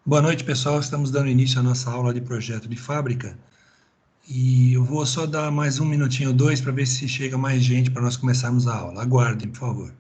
Boa noite, pessoal. Estamos dando início à nossa aula de projeto de fábrica e eu vou só dar mais um minutinho ou dois para ver se chega mais gente para nós começarmos a aula. Aguardem, por favor.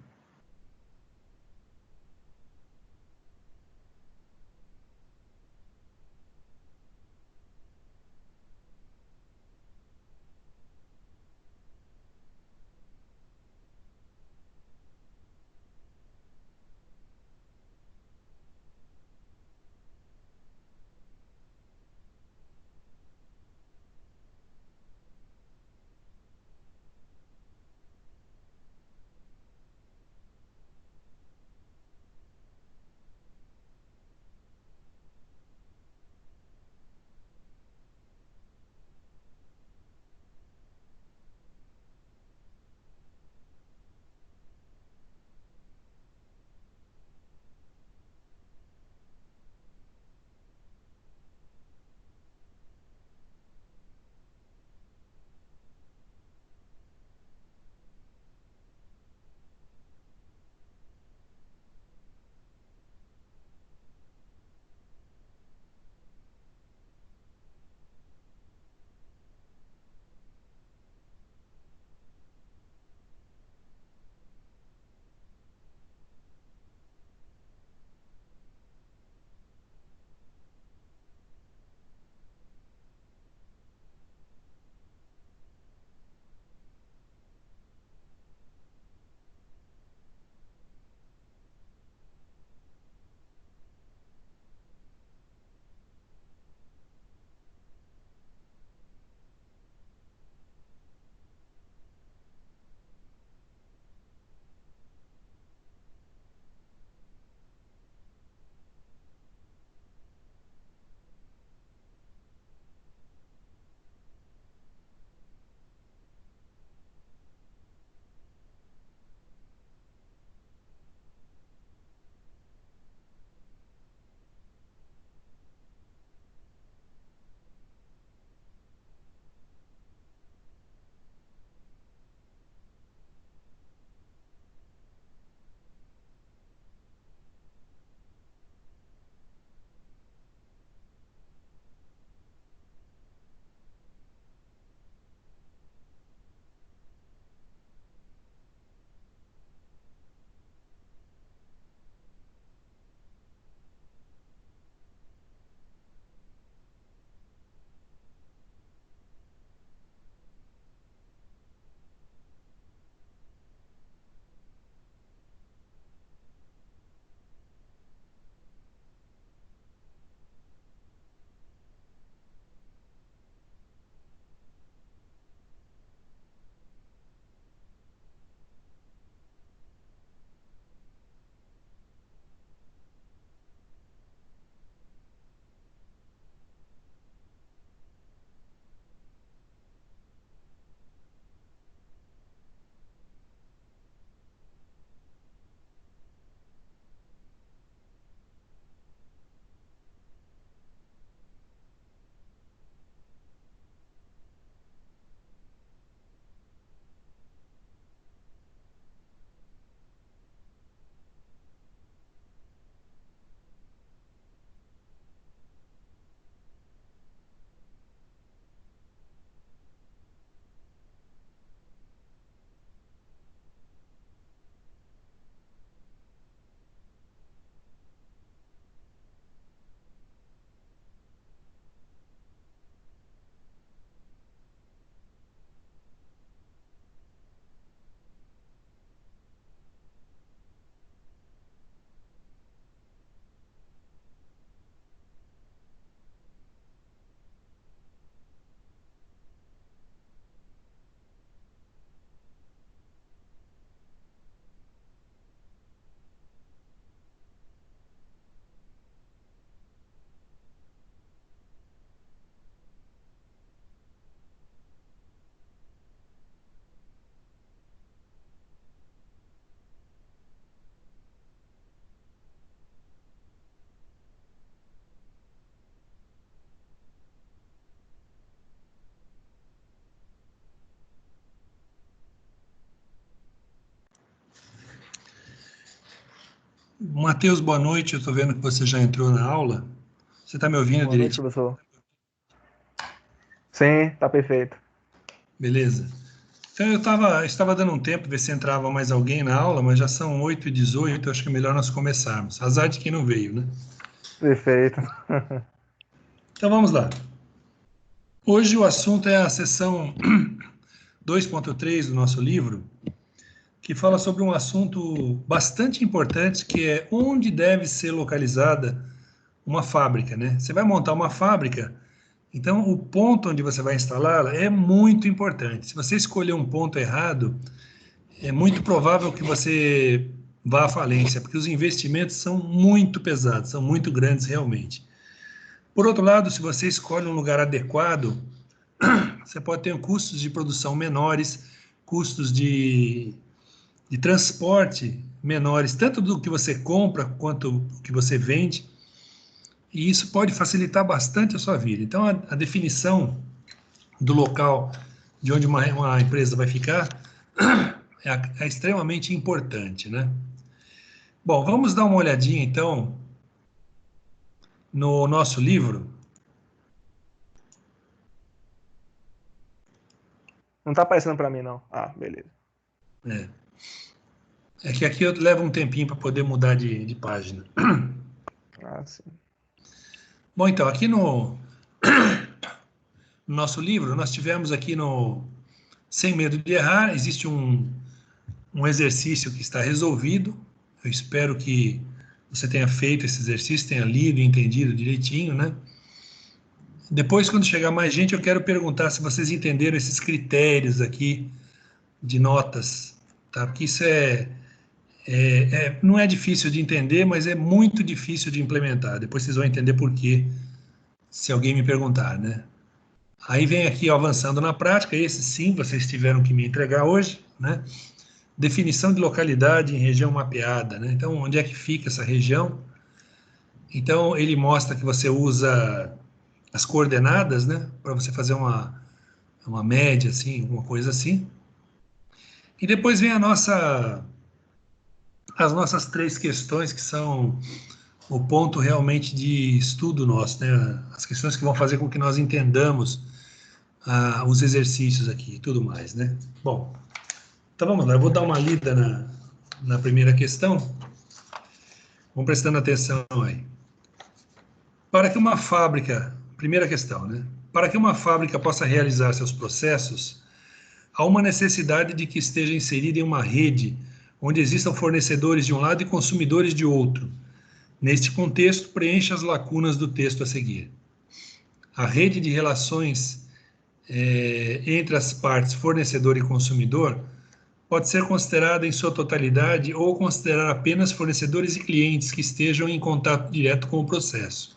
Matheus, boa noite. Eu estou vendo que você já entrou na aula. Você está me ouvindo Boa noite, direito? professor. Sim, tá perfeito. Beleza. Então, estava dando um tempo, ver se entrava mais alguém na aula, mas já são 8h18, acho que é melhor nós começarmos. Azar de quem não veio, né? Perfeito. Então, vamos lá. Hoje o assunto é a seção 2.3 do nosso livro, que fala sobre um assunto bastante importante, que é onde deve ser localizada uma fábrica, né? Você vai montar uma fábrica, então o ponto onde você vai instalá-la é muito importante. Se você escolher um ponto errado, é muito provável que você vá à falência, porque os investimentos são muito pesados, são muito grandes realmente. Por outro lado, se você escolhe um lugar adequado, você pode ter custos de produção menores, custos de transporte menores, tanto do que você compra quanto do que você vende, e isso pode facilitar bastante a sua vida. Então, a definição do local de onde uma empresa vai ficar é extremamente importante, né? Bom, vamos dar uma olhadinha então no nosso livro. Não tá aparecendo para mim, não. Ah, beleza. É, é que aqui eu levo um tempinho para poder mudar de página. Ah, sim. Bom, então, aqui no nosso livro, nós tivemos aqui no Sem Medo de Errar, existe um exercício que está resolvido. Eu espero que você tenha feito esse exercício, tenha lido e entendido direitinho, né? Depois, quando chegar mais gente, eu quero perguntar se vocês entenderam esses critérios aqui de notas, tá? Porque isso não é difícil de entender, mas é muito difícil de implementar. Depois vocês vão entender por quê, se alguém me perguntar, né? Aí vem aqui, ó, avançando na prática, esse sim, vocês tiveram que me entregar hoje, né? Definição de localidade em região mapeada, né? Então, onde é que fica essa região? Então, ele mostra que você usa as coordenadas, né? Para você fazer uma média, assim, alguma coisa assim. E depois vem as nossas três questões, que são o ponto realmente de estudo nosso, né? As questões que vão fazer com que nós entendamos os exercícios aqui e tudo mais, né? Bom, então vamos lá, eu vou dar uma lida na primeira questão. Vamos prestando atenção aí. Para que uma fábrica, primeira questão, né? Para que uma fábrica possa realizar seus processos, há uma necessidade de que esteja inserida em uma rede onde existam fornecedores de um lado e consumidores de outro. Neste contexto, preencha as lacunas do texto a seguir. A rede de relações entre as partes fornecedor e consumidor pode ser considerada em sua totalidade ou considerar apenas fornecedores e clientes que estejam em contato direto com o processo.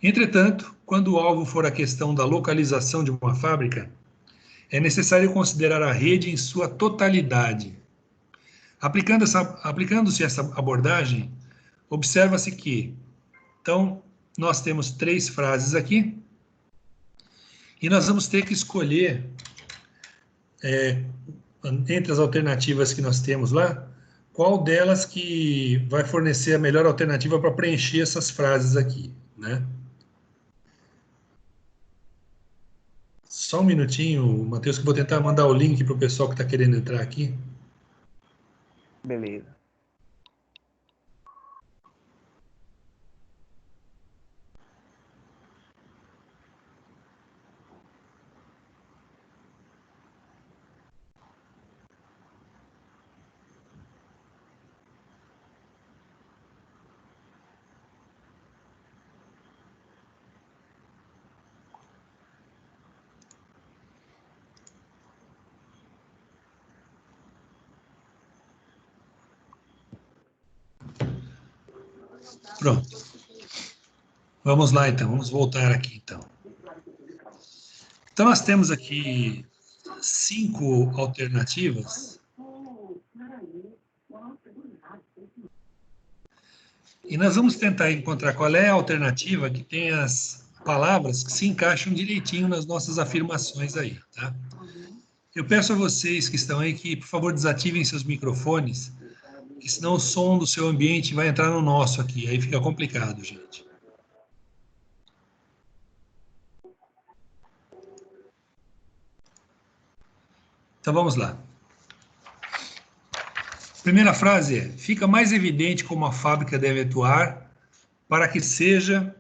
Entretanto, quando o alvo for a questão da localização de uma fábrica, é necessário considerar a rede em sua totalidade. Aplicando-se essa abordagem, observa-se que, então, nós temos três frases aqui, e nós vamos ter que escolher, entre as alternativas que nós temos lá, qual delas que vai fornecer a melhor alternativa para preencher essas frases aqui, né? Só um minutinho, Matheus, que eu vou tentar mandar o link para o pessoal que está querendo entrar aqui. Beleza. Pronto. Vamos lá, então. Vamos voltar aqui, então. Então, nós temos aqui 5 alternativas. E nós vamos tentar encontrar qual é a alternativa que tem as palavras que se encaixam direitinho nas nossas afirmações aí, tá? Eu peço a vocês que estão aí que, por favor, desativem seus microfones, que senão o som do seu ambiente vai entrar no nosso aqui, aí fica complicado, gente. Então vamos lá. Primeira frase é: fica mais evidente como a fábrica deve atuar para que seja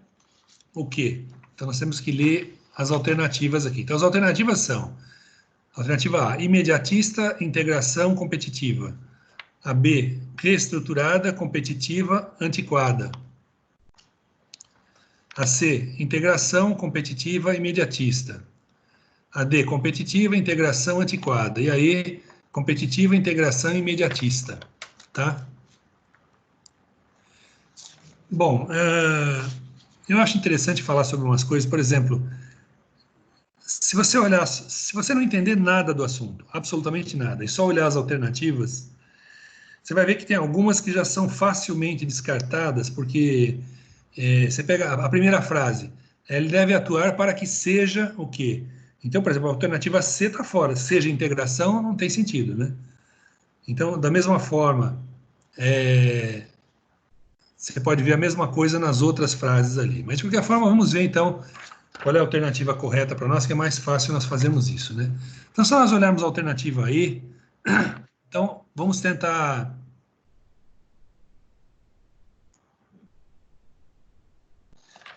o quê? Então nós temos que ler as alternativas aqui. Então as alternativas são: alternativa A, imediatista, integração, competitiva. A B, reestruturada, competitiva, antiquada. A C, integração, competitiva, imediatista. A D, competitiva, integração, antiquada. E a E, competitiva, integração, imediatista. Tá? Bom, eu acho interessante falar sobre umas coisas. Por exemplo, se você olhar, se você não entender nada do assunto, absolutamente nada, e só olhar as alternativas, você vai ver que tem algumas que já são facilmente descartadas, porque você pega a primeira frase, ele deve atuar para que seja o quê? Então, por exemplo, a alternativa C está fora, seja integração, não tem sentido, né? Então, da mesma forma, você pode ver a mesma coisa nas outras frases ali. Mas, de qualquer forma, vamos ver, então, qual é a alternativa correta para nós, que é mais fácil nós fazermos isso, né? Então, se nós olharmos a alternativa E, então, vamos tentar...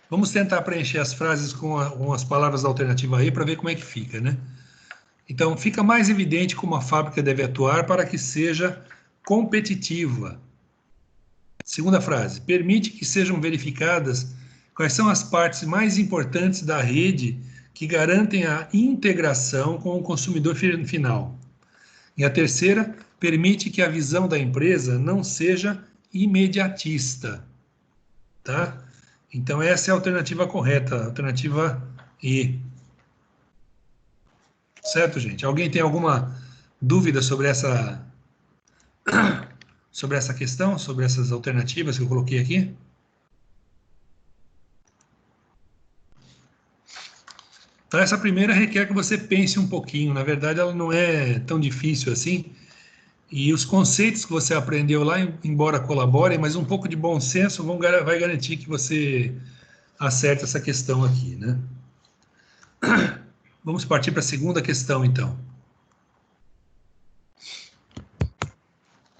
Vamos tentar preencher as frases com as palavras da alternativa E para ver como é que fica, né? Então, fica mais evidente como a fábrica deve atuar para que seja competitiva. Segunda frase, permite que sejam verificadas quais são as partes mais importantes da rede que garantem a integração com o consumidor final. E a terceira, permite que a visão da empresa não seja imediatista, tá? Então, essa é a alternativa correta, a alternativa E. Certo, gente? Alguém tem alguma dúvida sobre essa questão, sobre essas alternativas que eu coloquei aqui? Então, essa primeira requer que você pense um pouquinho. Na verdade, ela não é tão difícil assim. E os conceitos que você aprendeu lá, embora colaborem, mas um pouco de bom senso vai garantir que você acerte essa questão aqui, né? Vamos partir para a segunda questão, então.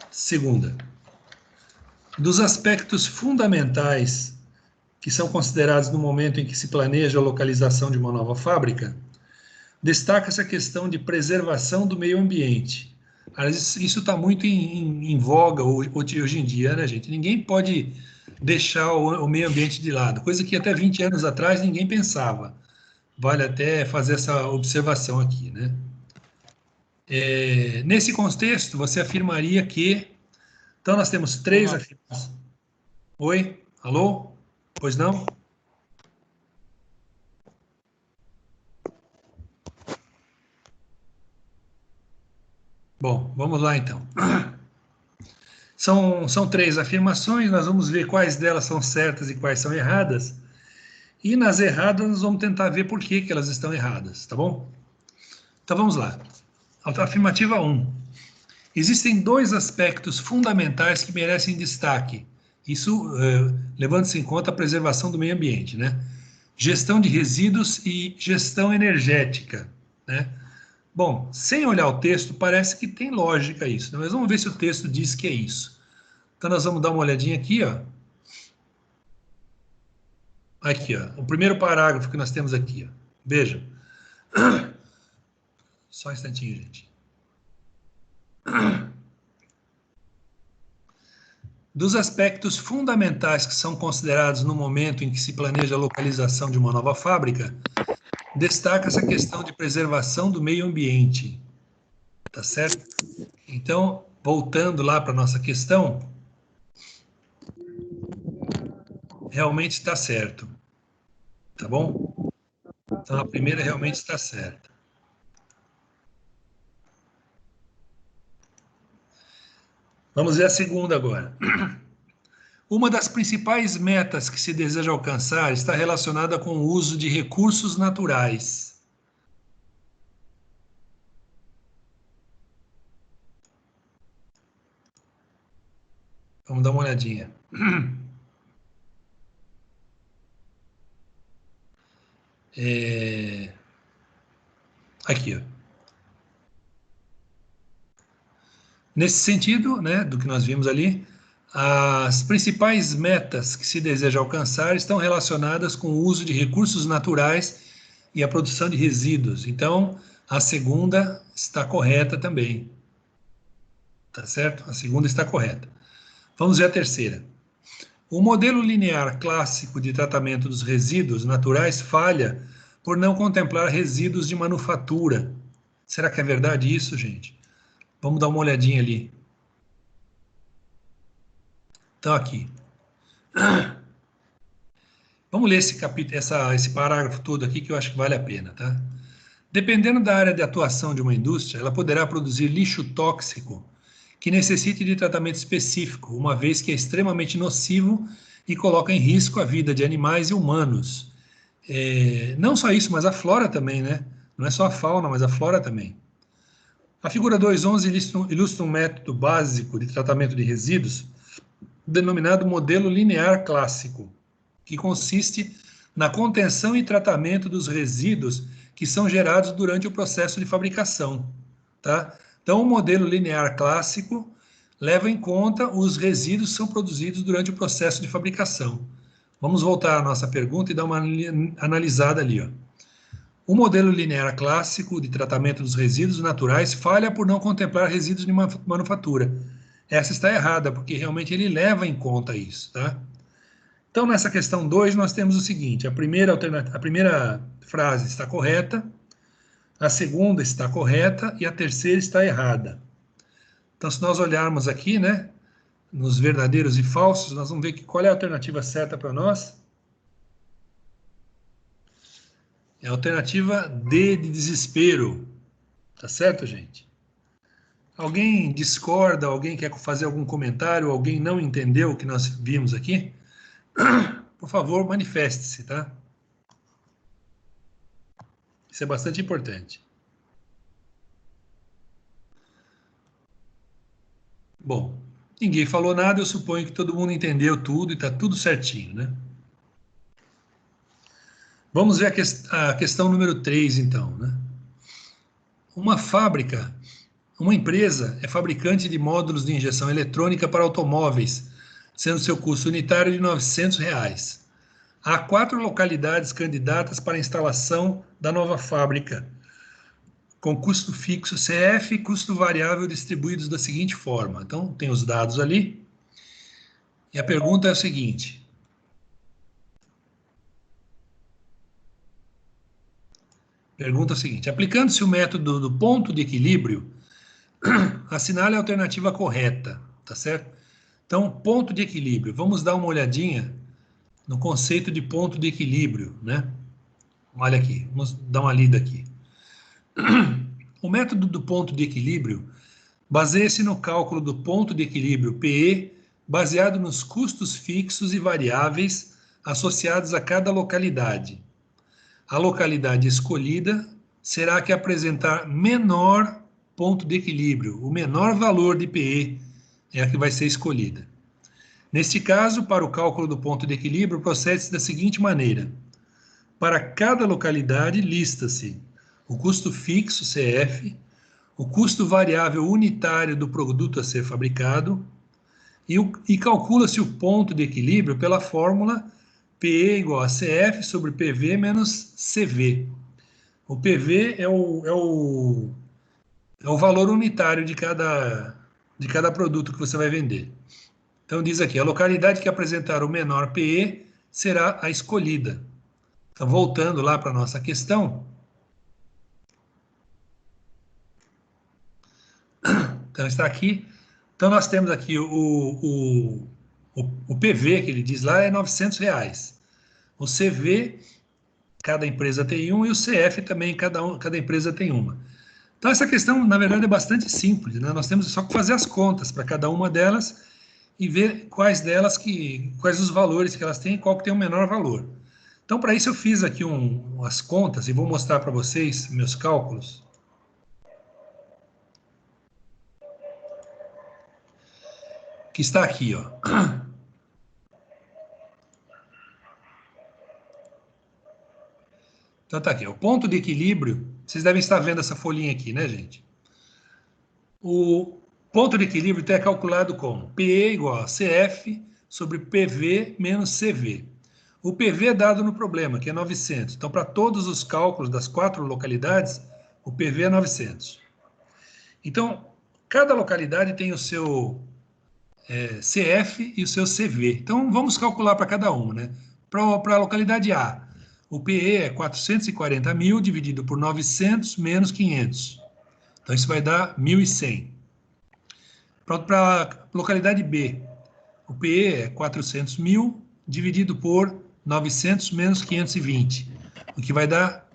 Segunda. Dos aspectos fundamentais que são considerados no momento em que se planeja a localização de uma nova fábrica, destaca-se a questão de preservação do meio ambiente. Isso está muito em voga hoje em dia, né, gente? Ninguém pode deixar o meio ambiente de lado, coisa que até 20 anos atrás ninguém pensava. Vale até fazer essa observação aqui, né? Nesse contexto, você afirmaria que... Então, nós temos três afirmações. Oi? Alô? Pois não? Bom, vamos lá então. São três afirmações, nós vamos ver quais delas são certas e quais são erradas. E nas erradas, nós vamos tentar ver por que elas estão erradas, tá bom? Então vamos lá. Afirmativa 1. Existem dois aspectos fundamentais que merecem destaque. Isso levando-se em conta a preservação do meio ambiente, né? Gestão de resíduos e gestão energética, né? Bom, sem olhar o texto, parece que tem lógica isso, né? Mas vamos ver se o texto diz que é isso. Então, nós vamos dar uma olhadinha aqui, ó. Aqui, ó. O primeiro parágrafo que nós temos aqui, ó. Veja. Só um instantinho, gente. Dos aspectos fundamentais que são considerados no momento em que se planeja a localização de uma nova fábrica, destaca-se a questão de preservação do meio ambiente. Tá certo? Então, voltando lá para a nossa questão, realmente está certo. Tá bom? Então, a primeira realmente está certa. Vamos ver a segunda agora. Uma das principais metas que se deseja alcançar está relacionada com o uso de recursos naturais. Vamos dar uma olhadinha. Aqui, ó. Nesse sentido, né, do que nós vimos ali, as principais metas que se deseja alcançar estão relacionadas com o uso de recursos naturais e a produção de resíduos. Então, a segunda está correta também. Tá certo? A segunda está correta. Vamos ver a terceira. O modelo linear clássico de tratamento dos resíduos naturais falha por não contemplar resíduos de manufatura. Será que é verdade isso, gente? Vamos dar uma olhadinha ali. Então, aqui. Vamos ler esse parágrafo todo aqui que eu acho que vale a pena, tá? Dependendo da área de atuação de uma indústria, ela poderá produzir lixo tóxico que necessite de tratamento específico, uma vez que é extremamente nocivo e coloca em risco a vida de animais e humanos. Não só isso, mas a flora também, né? Não é só a fauna, mas a flora também. A figura 2.11 ilustra um método básico de tratamento de resíduos denominado modelo linear clássico, que consiste na contenção e tratamento dos resíduos que são gerados durante o processo de fabricação. Tá? Então, o modelo linear clássico leva em conta os resíduos que são produzidos durante o processo de fabricação. Vamos voltar à nossa pergunta e dar uma analisada ali. Ó. O modelo linear clássico de tratamento dos resíduos naturais falha por não contemplar resíduos de manufatura. Essa está errada, porque realmente ele leva em conta isso. Tá? Então, nessa questão 2, nós temos o seguinte: a primeira frase está correta, a segunda está correta e a terceira está errada. Então, se nós olharmos aqui, né, nos verdadeiros e falsos, nós vamos ver qual é a alternativa certa para nós. É a alternativa D de desespero. Tá certo, gente? Alguém discorda, alguém quer fazer algum comentário, alguém não entendeu o que nós vimos aqui? Por favor, manifeste-se, tá? Isso é bastante importante. Bom, ninguém falou nada, eu suponho que todo mundo entendeu tudo e está tudo certinho, né? Vamos ver a questão número 3, então, né? Uma empresa é fabricante de módulos de injeção eletrônica para automóveis, sendo seu custo unitário de R$ 900. Há 4 localidades candidatas para a instalação da nova fábrica, com custo fixo CF e custo variável distribuídos da seguinte forma. Então, tem os dados ali. E a pergunta é a seguinte. Pergunta é a seguinte. Aplicando-se o método do ponto de equilíbrio, assinale a alternativa correta, tá certo? Então, ponto de equilíbrio. Vamos dar uma olhadinha no conceito de ponto de equilíbrio, né? Olha aqui, vamos dar uma lida aqui. O método do ponto de equilíbrio baseia-se no cálculo do ponto de equilíbrio PE, baseado nos custos fixos e variáveis associados a cada localidade. A localidade escolhida será a que apresentar menor ponto de equilíbrio, o menor valor de PE é a que vai ser escolhida. Neste caso, para o cálculo do ponto de equilíbrio, procede-se da seguinte maneira. Para cada localidade, lista-se o custo fixo, CF, o custo variável unitário do produto a ser fabricado e calcula-se o ponto de equilíbrio pela fórmula PE igual a CF sobre PV menos CV. O PV é o valor unitário de cada produto que você vai vender. Então diz aqui, a localidade que apresentar o menor PE será a escolhida. Então, voltando lá para a nossa questão. Então, está aqui. Então, nós temos aqui o PV, que ele diz lá, é R$ 900. O CV, cada empresa tem um, e o CF também, cada empresa tem uma. Então, essa questão, na verdade, é bastante simples, né? Nós temos só que fazer as contas para cada uma delas e ver quais os valores que elas têm e qual que tem o menor valor. Então, para isso, eu fiz aqui umas contas e vou mostrar para vocês meus cálculos. Que está aqui, ó. Então tá aqui, o ponto de equilíbrio, vocês devem estar vendo essa folhinha aqui, né, gente? O ponto de equilíbrio então, é calculado como PE igual a CF sobre PV menos CV. O PV é dado no problema, que é 900. Então, para todos os cálculos das 4 localidades, o PV é 900. Então, cada localidade tem o seu CF e o seu CV. Então, vamos calcular para cada um, né? Para a localidade A, o PE é 440 mil dividido por 900 menos 500. Então, isso vai dar 1.100. Para a localidade B, o PE é 400 mil dividido por 900 menos 520, o que vai dar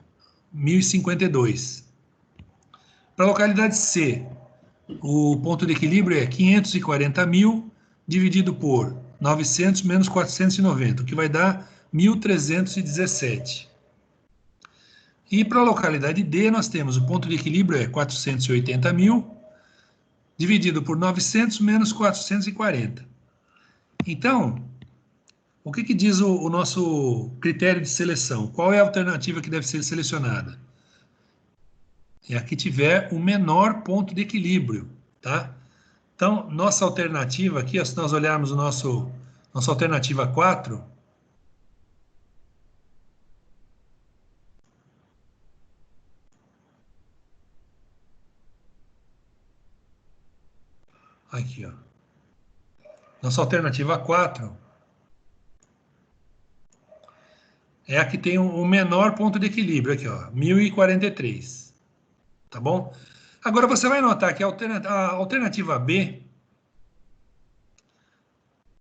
1.052. Para a localidade C, o ponto de equilíbrio é 540 mil dividido por 900 menos 490, o que vai dar 1.317. E para a localidade D, nós temos o ponto de equilíbrio é 480 mil dividido por 900 menos 440. Então, o que diz o nosso critério de seleção? Qual é a alternativa que deve ser selecionada? É a que tiver o menor ponto de equilíbrio, tá? Então, nossa alternativa aqui, se nós olharmos nossa alternativa 4, aqui, ó. Nossa alternativa 4 é a que tem o menor ponto de equilíbrio aqui, ó, 1.043, tá bom? Agora você vai notar que a alternativa B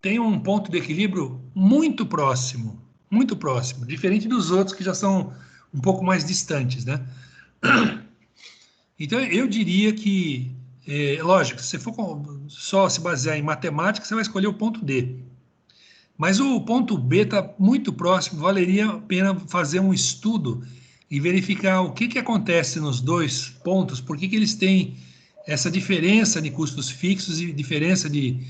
tem um ponto de equilíbrio muito próximo, diferente dos outros que já são um pouco mais distantes, né? Então, eu diria que, lógico, se você for só se basear em matemática, você vai escolher o ponto D. Mas o ponto B está muito próximo, valeria a pena fazer um estudo e verificar o que acontece nos dois pontos, por que eles têm essa diferença de custos fixos e diferença de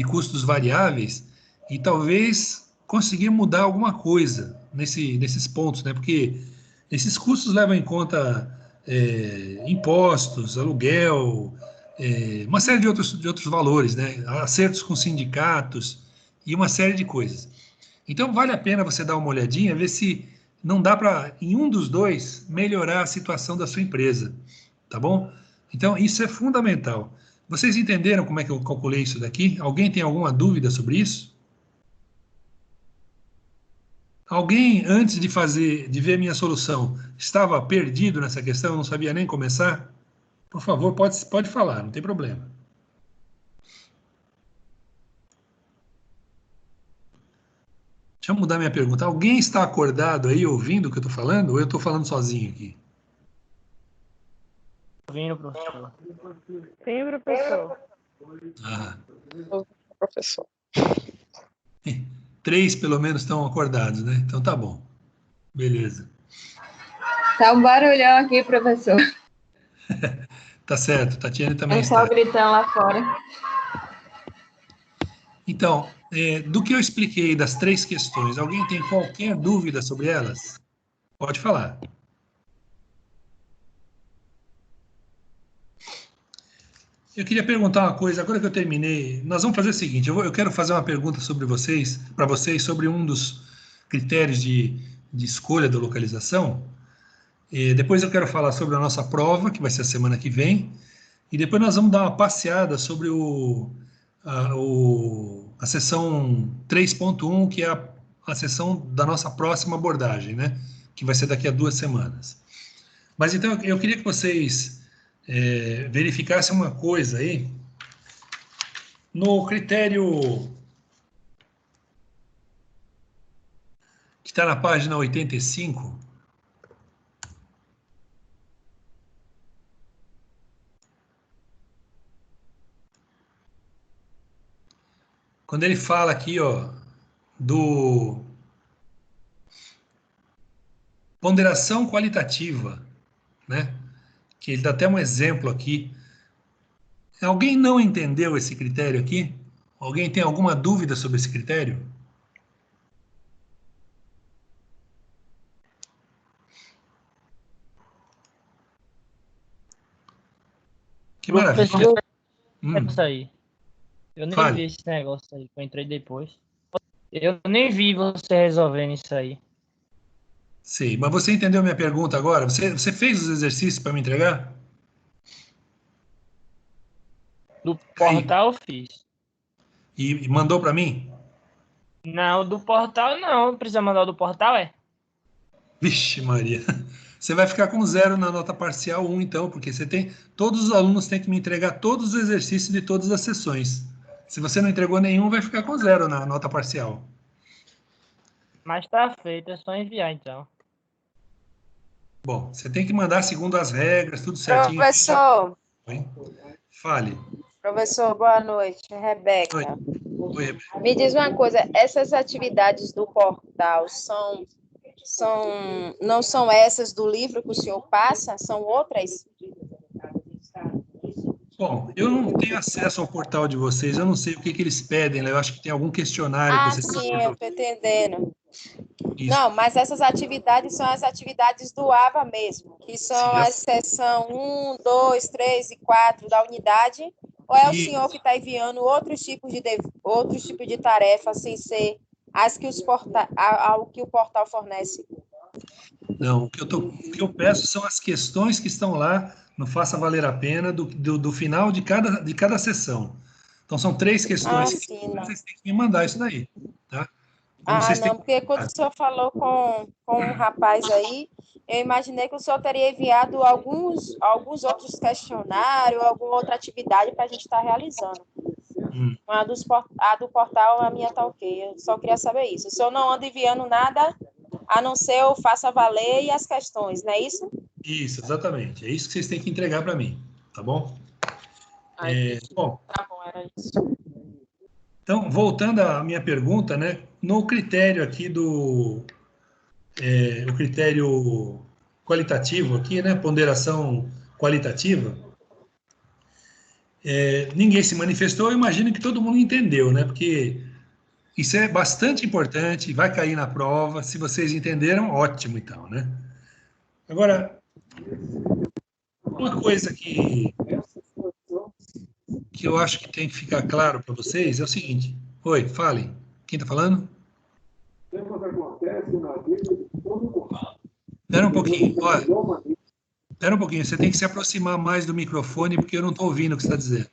custos variáveis, e talvez conseguir mudar alguma coisa nesses pontos, né? Porque esses custos levam em conta impostos, aluguel, uma série de outros valores, né? Acertos com sindicatos e uma série de coisas. Então, vale a pena você dar uma olhadinha, ver se não dá para, em um dos dois, melhorar a situação da sua empresa, tá bom? Então, isso é fundamental. Vocês entenderam como é que eu calculei isso daqui? Alguém tem alguma dúvida sobre isso? Alguém, antes de ver a minha solução, estava perdido nessa questão, não sabia nem começar? Por favor, pode falar, não tem problema. Deixa eu mudar minha pergunta. Alguém está acordado aí ouvindo o que eu estou falando? Ou eu estou falando sozinho aqui? Ouvindo, professor. Sim, professor. Ah, Professor. 3 pelo menos estão acordados, né? Então tá bom. Beleza. Tá um barulhão aqui, professor. Tá certo, Tatiane também É só está. gritando lá fora. Então, do que eu expliquei das 3 questões, alguém tem qualquer dúvida sobre elas? Pode falar. Eu queria perguntar uma coisa, agora que eu terminei, nós vamos fazer o seguinte, eu quero fazer uma pergunta sobre para vocês, sobre um dos critérios de escolha da localização. Depois eu quero falar sobre a nossa prova, que vai ser a semana que vem, e depois nós vamos dar uma passeada sobre a sessão 3.1, que é a sessão da nossa próxima abordagem, né? Que vai ser daqui a 2 semanas. Mas então eu queria que vocês verificassem uma coisa aí. No critério que está na página 85, quando ele fala aqui, ó, do ponderação qualitativa, né? Que ele dá até um exemplo aqui. Alguém não entendeu esse critério aqui? Alguém tem alguma dúvida sobre esse critério? Que maravilha. Isso aí. Eu nem Fale. vi esse negócio aí, que eu entrei depois. Eu nem vi você resolvendo isso aí. Sim, mas você entendeu minha pergunta agora? Você fez os exercícios para me entregar? Do Aí, portal eu fiz. e mandou para mim? Não, do portal não. Precisa mandar o do portal, é? Vixe, Maria. Você vai ficar com 0 na nota parcial 1, então, porque todos os alunos têm que me entregar todos os exercícios de todas as sessões. Se você não entregou nenhum, vai ficar com 0 na nota parcial. Mas tá feito, é só enviar então. Bom, você tem que mandar segundo as regras, tudo certinho. Professor, Oi? Fale. professor, boa noite. Oi. Rebeca, Oi, Rebeca. me diz uma coisa, essas atividades do portal não são essas do livro que o senhor passa? São outras? Bom, eu não tenho acesso ao portal de vocês, eu não sei o que eles pedem, né? Eu acho que tem algum questionário que Ah, vocês têm que sim, eu resolver. estou entendendo. Isso. Não, mas essas atividades são as atividades do AVA mesmo, que são Sim, as seção 1, 2, 3 e 4 da unidade, ou é o E- senhor que está enviando outros tipos de tarefa sem ser as que ao que o portal fornece? Não, o que eu peço são as questões que estão lá no Faça Valer a Pena do final de cada sessão. Então, são 3 questões Ah, que sim, não. vocês têm que me mandar isso daí, tá? Como Ah, vocês têm não, porque quando o senhor falou com um rapaz aí, eu imaginei que o senhor teria enviado alguns outros questionários, alguma outra atividade para a gente estar realizando. A do portal, a minha tá ok. Eu só queria saber isso. O senhor não anda enviando nada, a não ser o faça valer e as questões, não é isso? Isso, exatamente. É isso que vocês têm que entregar para mim, tá bom? Bom, Tá bom, era isso. então, voltando à minha pergunta, né? No critério aqui o critério qualitativo aqui, né? Ponderação qualitativa, ninguém se manifestou, eu imagino que todo mundo entendeu, né? Porque isso é bastante importante, vai cair na prova. Se vocês entenderam, ótimo, então, né? Agora, uma coisa que eu acho que tem que ficar claro para vocês é o seguinte. Oi, falem. Quem está falando? Espera um pouquinho. Olha, espera um pouquinho. Você tem que se aproximar mais do microfone porque eu não estou ouvindo o que você está dizendo.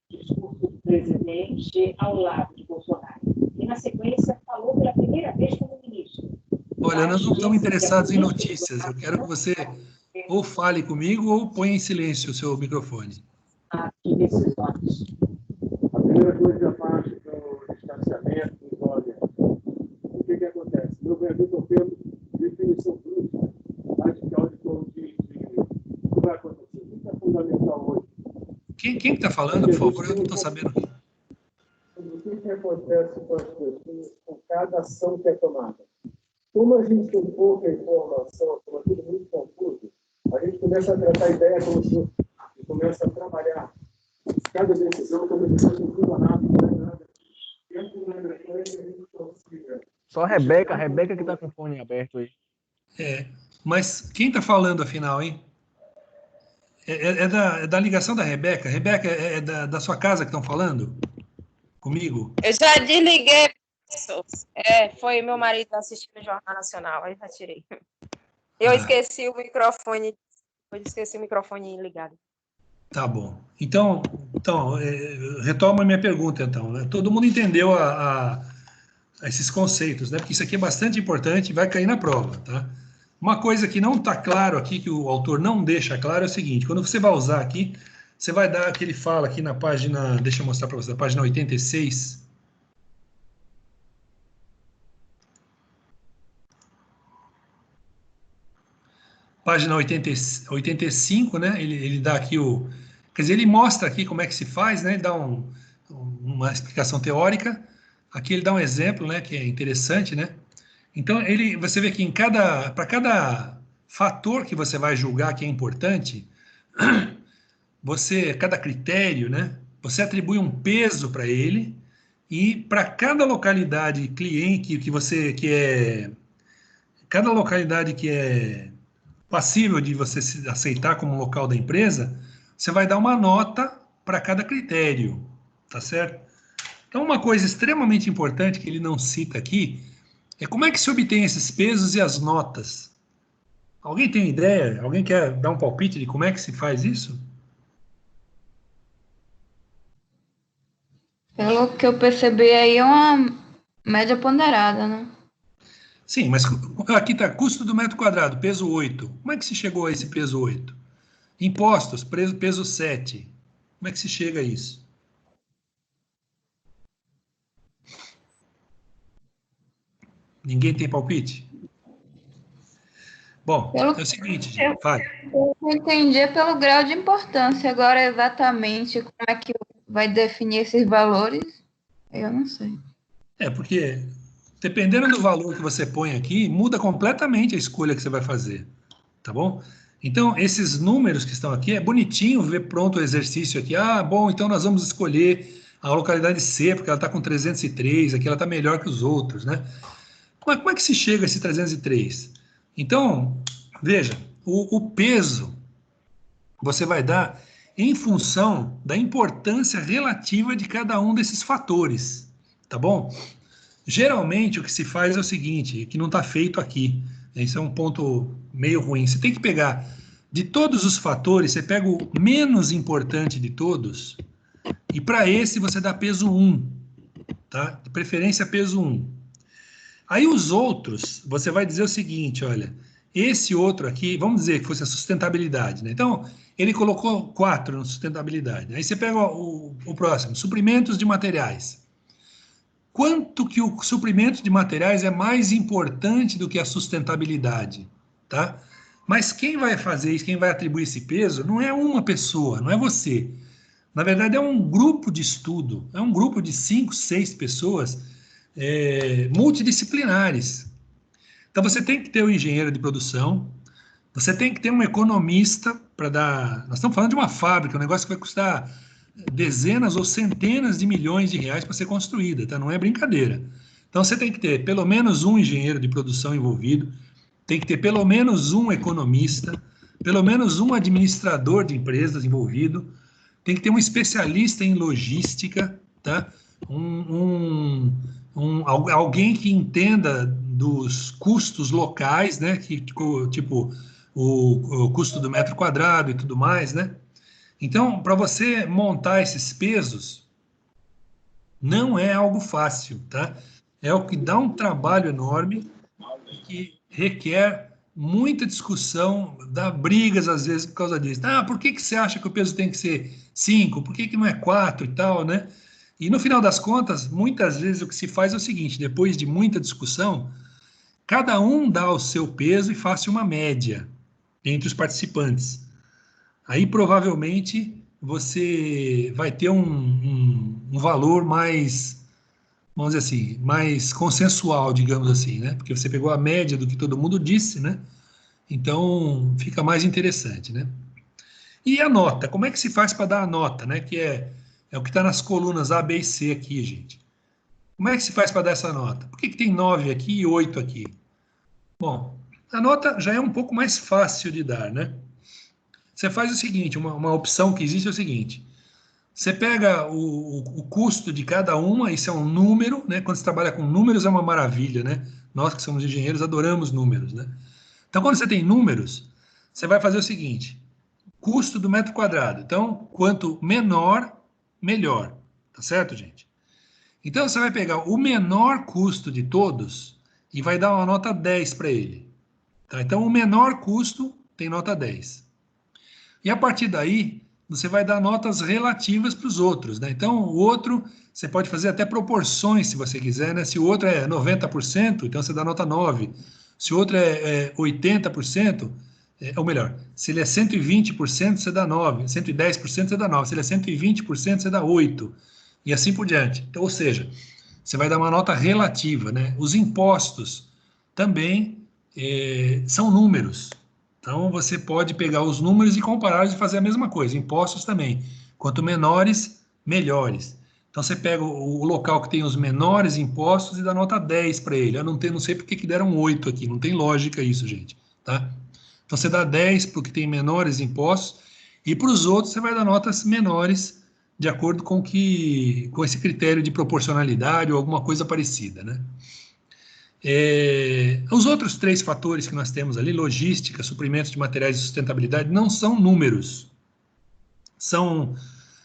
Discurso do presidente ao lado de Bolsonaro. E, na sequência, falou pela primeira vez como ministro. Olha, nós não estamos interessados em notícias. Eu quero que você ou fale comigo ou ponha em silêncio o seu microfone. De decisões. A primeira coisa, a parte do distanciamento, olha, o que acontece? Meu vereador Pedro, definição bruta, radical de o que vai acontecer. O que é fundamental hoje? Quem está falando, por favor? Eu não estou sabendo. O que acontece com as pessoas, com cada ação que é tomada? Como a gente tem pouca informação, como é tudo muito confuso, a gente começa a tratar a ideia como se e começa a trabalhar cada decisão como se fosse tudo rápido, não é nada. Dentro da frequência, a gente consiga. Só a Rebeca que tá com o fone aberto aí. Mas quem está falando, afinal, hein? É da ligação da Rebeca? Rebeca, é da sua casa que estão falando? Comigo? Eu já desliguei, professor. Foi meu marido assistindo o Jornal Nacional, aí já tirei. Eu esqueci o microfone ligado. Tá bom. Então retoma a minha pergunta, então. Né? Todo mundo entendeu esses conceitos, né? Porque isso aqui é bastante importante e vai cair na prova, tá? Uma coisa que não está claro aqui, que o autor não deixa claro, é o seguinte: quando você vai usar aqui, você vai dar que ele fala aqui na página, deixa eu mostrar para você, na página 86. Página 85, né? Ele dá aqui quer dizer, ele mostra aqui como é que se faz, né? Ele dá uma explicação teórica. Aqui ele dá um exemplo, né? Que é interessante, né? Então, você vê que para cada fator que você vai julgar que é importante, cada critério, né? Você atribui um peso para ele e para cada localidade cliente cada localidade que é passível de você se aceitar como local da empresa, você vai dar uma nota para cada critério, tá certo? Então, uma coisa extremamente importante que ele não cita aqui é como é que se obtém esses pesos e as notas. Alguém tem ideia? Alguém quer dar um palpite de como é que se faz isso? Pelo que eu percebi aí, é uma média ponderada, né? Sim, mas aqui está custo do metro quadrado, peso 8. Como é que se chegou a esse peso 8? Impostos, peso 7. Como é que se chega a isso? Ninguém tem palpite? Bom, é o seguinte, gente, vai. Eu entendi é pelo grau de importância. Agora, exatamente como é que vai definir esses valores, eu não sei. É, porque dependendo do valor que você põe aqui, muda completamente a escolha que você vai fazer, tá bom? Então, esses números que estão aqui, é bonitinho ver pronto o exercício aqui. Ah, bom, então nós vamos escolher a localidade C, porque ela está com 303, aqui ela está melhor que os outros, né? Como é que se chega a esse 303? Então, veja, o peso você vai dar em função da importância relativa de cada um desses fatores, tá bom? Geralmente o que se faz é o seguinte, que não está feito aqui, esse é um ponto meio ruim, você tem que pegar, de todos os fatores, você pega o menos importante de todos, e para esse você dá peso 1, tá? De preferência peso 1. Aí os outros, você vai dizer o seguinte, olha, esse outro aqui, vamos dizer que fosse a sustentabilidade, né? Então, ele colocou 4 na sustentabilidade. Aí você pega o próximo, suprimentos de materiais. Quanto que o suprimento de materiais é mais importante do que a sustentabilidade, tá? Mas quem vai fazer isso, quem vai atribuir esse peso, não é uma pessoa, não é você. Na verdade, é um grupo de estudo, é um grupo de 5, 6 pessoas multidisciplinares. Então, você tem que ter um engenheiro de produção, você tem que ter um economista para dar... Nós estamos falando de uma fábrica, um negócio que vai custar dezenas ou centenas de milhões de reais para ser construída, tá? Não é brincadeira. Então, você tem que ter pelo menos um engenheiro de produção envolvido, tem que ter pelo menos um economista, pelo menos um administrador de empresas envolvido, tem que ter um especialista em logística, tá? Alguém que entenda dos custos locais, né? Tipo o custo do metro quadrado e tudo mais, né? Então, para você montar esses pesos, não é algo fácil, tá? É o que dá um trabalho enorme e que requer muita discussão, dá brigas às vezes por causa disso. Ah, por que você acha que o peso tem que ser 5? Por que não é 4 e tal, né? E no final das contas, muitas vezes o que se faz é o seguinte, depois de muita discussão, cada um dá o seu peso e faz uma média entre os participantes. Aí provavelmente você vai ter um valor mais, vamos dizer assim, mais consensual, digamos assim, né? Porque você pegou a média do que todo mundo disse, né? Então fica mais interessante, né? E a nota, como é que se faz para dar a nota, né? Que é o que está nas colunas A, B e C aqui, gente. Como é que se faz para dar essa nota? Por que tem 9 aqui e 8 aqui? Bom, a nota já é um pouco mais fácil de dar, né? Você faz o seguinte, uma opção que existe é o seguinte, você pega o custo de cada uma, isso é um número, né? Quando você trabalha com números é uma maravilha, né? Nós que somos engenheiros adoramos números, né? Então, quando você tem números, você vai fazer o seguinte, custo do metro quadrado. Então, quanto menor, melhor. Tá certo, gente? Então, você vai pegar o menor custo de todos e vai dar uma nota 10 para ele. Tá? Então, o menor custo tem nota 10. E a partir daí, você vai dar notas relativas para os outros, né? Então, o outro, você pode fazer até proporções, se você quiser, né? Se o outro é 90%, então você dá nota 9. Se o outro é 80%, ou melhor, se ele é 120%, você dá 9. 110%, você dá 9. Se ele é 120%, você dá 8. E assim por diante. Então, ou seja, você vai dar uma nota relativa, né? Os impostos também são números. Então, você pode pegar os números e compará-los e fazer a mesma coisa. Impostos também. Quanto menores, melhores. Então, você pega o local que tem os menores impostos e dá nota 10 para ele. Eu não sei por que deram 8 aqui. Não tem lógica isso, gente. Tá? Então, você dá 10 para o que tem menores impostos e para os outros você vai dar notas menores de acordo com esse critério de proporcionalidade ou alguma coisa parecida, né? Os outros 3 fatores que nós temos ali, logística, suprimentos de materiais e sustentabilidade, não são números. São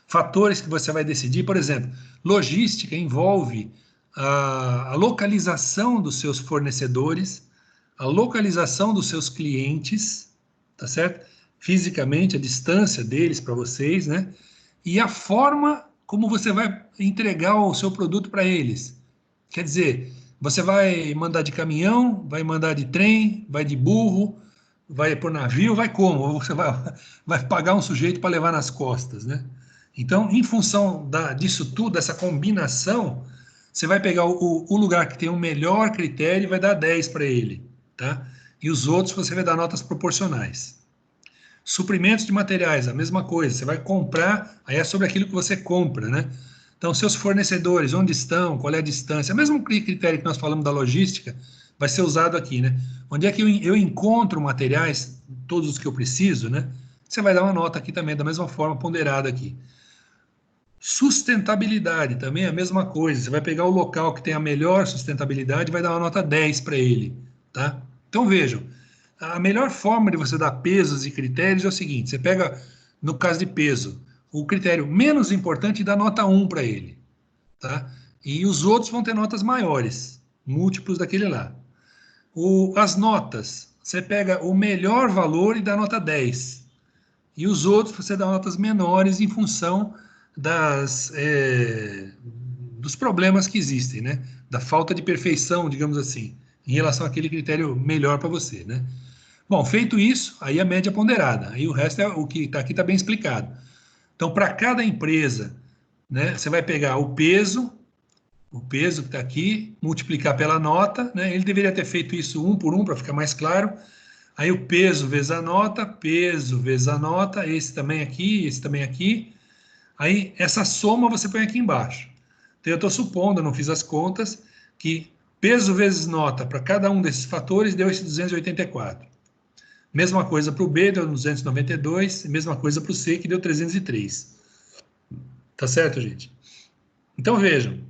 fatores que você vai decidir. Por exemplo, logística envolve a localização dos seus fornecedores, a localização dos seus clientes, tá certo? Fisicamente, a distância deles para vocês, né? E a forma como você vai entregar o seu produto para eles. Quer dizer, você vai mandar de caminhão, vai mandar de trem, vai de burro, vai por navio, vai como? Ou você vai pagar um sujeito para levar nas costas, né? Então, em função disso tudo, dessa combinação, você vai pegar o lugar que tem o melhor critério e vai dar 10 para ele, tá? E os outros você vai dar notas proporcionais. Suprimentos de materiais, a mesma coisa, você vai comprar, aí é sobre aquilo que você compra, né? Então, seus fornecedores, onde estão, qual é a distância, o mesmo critério que nós falamos da logística, vai ser usado aqui, né? Onde é que eu encontro materiais, todos os que eu preciso, né? Você vai dar uma nota aqui também, da mesma forma, ponderada aqui. Sustentabilidade, também é a mesma coisa, você vai pegar o local que tem a melhor sustentabilidade e vai dar uma nota 10 para ele, tá? Então, vejam, a melhor forma de você dar pesos e critérios é o seguinte, você pega, no caso de peso, o critério menos importante e dá nota 1 para ele, tá? E os outros vão ter notas maiores, múltiplos daquele lá. As notas, você pega o melhor valor e dá nota 10. E os outros você dá notas menores em função dos problemas que existem, né? Da falta de perfeição, digamos assim, em relação àquele critério melhor para você, né? Bom, feito isso, aí a média ponderada. Aí o resto é o que está aqui, está bem explicado. Então, para cada empresa, né, você vai pegar o peso que está aqui, multiplicar pela nota, né? Ele deveria ter feito isso 1 por 1 para ficar mais claro. Aí o peso vezes a nota, esse também aqui. Aí essa soma você põe aqui embaixo. Então eu estou supondo, eu não fiz as contas, que peso vezes nota para cada um desses fatores deu esse 284. Mesma coisa para o B, deu 292, mesma coisa para o C, que deu 303. Tá certo, gente? Então vejam,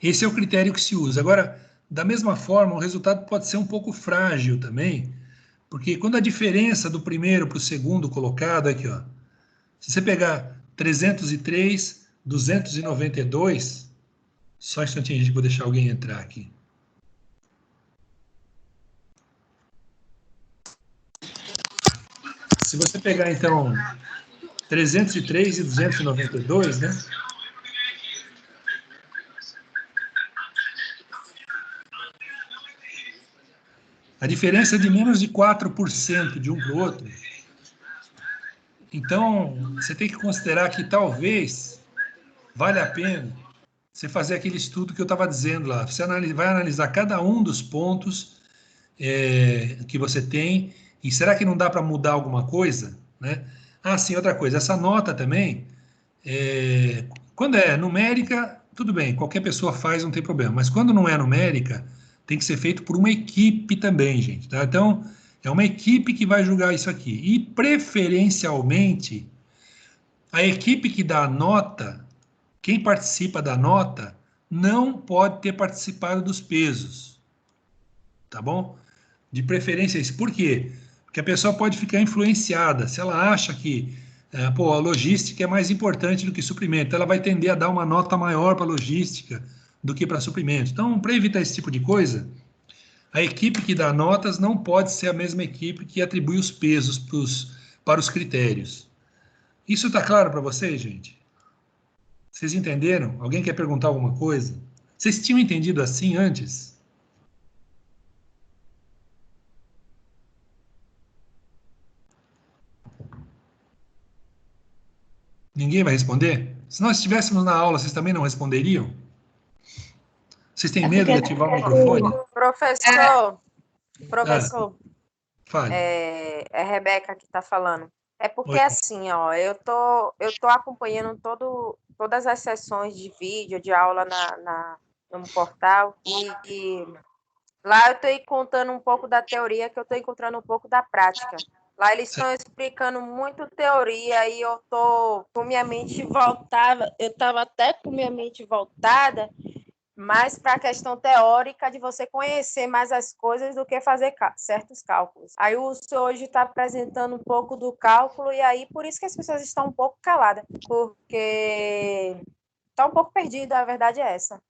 esse é o critério que se usa. Agora, da mesma forma, o resultado pode ser um pouco frágil também, porque quando a diferença do primeiro para o segundo colocado aqui, ó, se você pegar 303, 292, só um instantinho, gente, vou deixar alguém entrar aqui. Se você pegar, então, 303 e 292, né? A diferença é de menos de 4% de um para o outro. Então, você tem que considerar que talvez vale a pena você fazer aquele estudo que eu estava dizendo lá. Você vai analisar cada um dos pontos que você tem e será que não dá para mudar alguma coisa, né? Ah, sim, outra coisa. Essa nota também, quando é numérica, tudo bem, qualquer pessoa faz, não tem problema. Mas quando não é numérica, tem que ser feito por uma equipe também, gente, tá? Então, é uma equipe que vai julgar isso aqui. E, preferencialmente, a equipe que dá a nota, quem participa da nota, não pode ter participado dos pesos. Tá bom? De preferência isso. Por quê? Porque a pessoa pode ficar influenciada. Se ela acha que a logística é mais importante do que suprimento, ela vai tender a dar uma nota maior para a logística do que para suprimento. Então, para evitar esse tipo de coisa, a equipe que dá notas não pode ser a mesma equipe que atribui os pesos para os critérios. Isso está claro para vocês, gente? Vocês entenderam? Alguém quer perguntar alguma coisa? Vocês tinham entendido assim antes? Ninguém vai responder? Se nós estivéssemos na aula, vocês também não responderiam? Vocês têm medo de ativar o microfone? Professor, Fale. é a Rebeca que está falando. É porque, Oi. assim, ó, eu tô acompanhando todas as sessões de vídeo, de aula no portal, e lá eu estou contando um pouco da teoria, que eu estou encontrando um pouco da prática. Lá eles estão explicando muito teoria e eu tô com minha mente voltada, eu estava até com minha mente voltada mais para a questão teórica de você conhecer mais as coisas do que fazer certos cálculos. Aí o senhor hoje está apresentando um pouco do cálculo e aí por isso que as pessoas estão um pouco caladas, porque está um pouco perdida, a verdade é essa.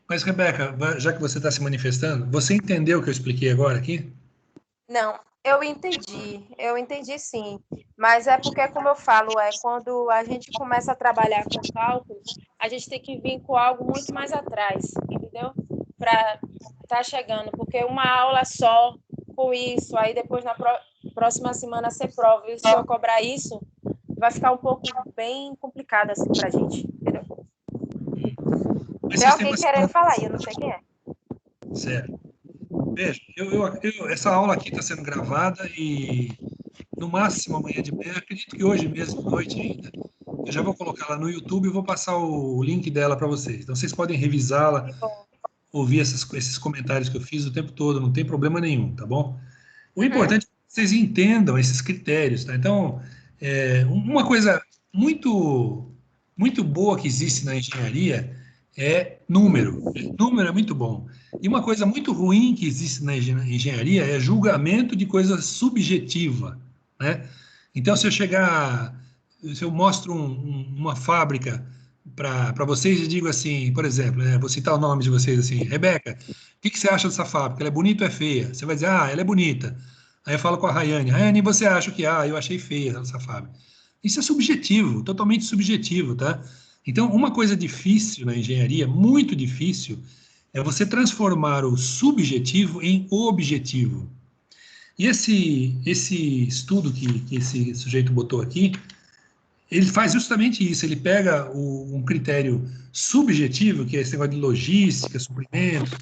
Mas, Rebeca, já que você está se manifestando, você entendeu o que eu expliquei agora aqui? Não, eu entendi sim, mas é porque, como eu falo, quando a gente começa a trabalhar com cálculos, a gente tem que vir com algo muito mais atrás, entendeu? Para estar chegando, porque uma aula só com isso, aí depois na próxima semana ser prova, e o senhor cobrar isso, vai ficar um pouco bem complicado assim para a gente, entendeu? Tem alguém querendo falar aí, eu não sei quem é. Certo. Veja, essa aula aqui está sendo gravada e no máximo amanhã de manhã, acredito que hoje mesmo, à noite ainda, eu já vou colocar ela no YouTube e vou passar o link dela para vocês. Então vocês podem revisá-la, ouvir esses comentários que eu fiz o tempo todo, não tem problema nenhum, tá bom? O importante é que vocês entendam esses critérios, tá? Então, uma coisa muito, muito boa que existe na engenharia é número. Número é muito bom. E uma coisa muito ruim que existe na engenharia é julgamento de coisa subjetiva, né? Então, se eu mostro uma fábrica para vocês e digo assim, por exemplo, vou citar o nome de vocês assim, Rebeca, o que você acha dessa fábrica? Ela é bonita ou é feia? Você vai dizer, ela é bonita. Aí eu falo com a Rayane, você acha que, eu achei feia essa fábrica. Isso é subjetivo, totalmente subjetivo, tá? Então, uma coisa difícil na engenharia, muito difícil, é você transformar o subjetivo em objetivo. E esse estudo que esse sujeito botou aqui, ele faz justamente isso, ele pega um critério subjetivo, que é esse negócio de logística, suprimento,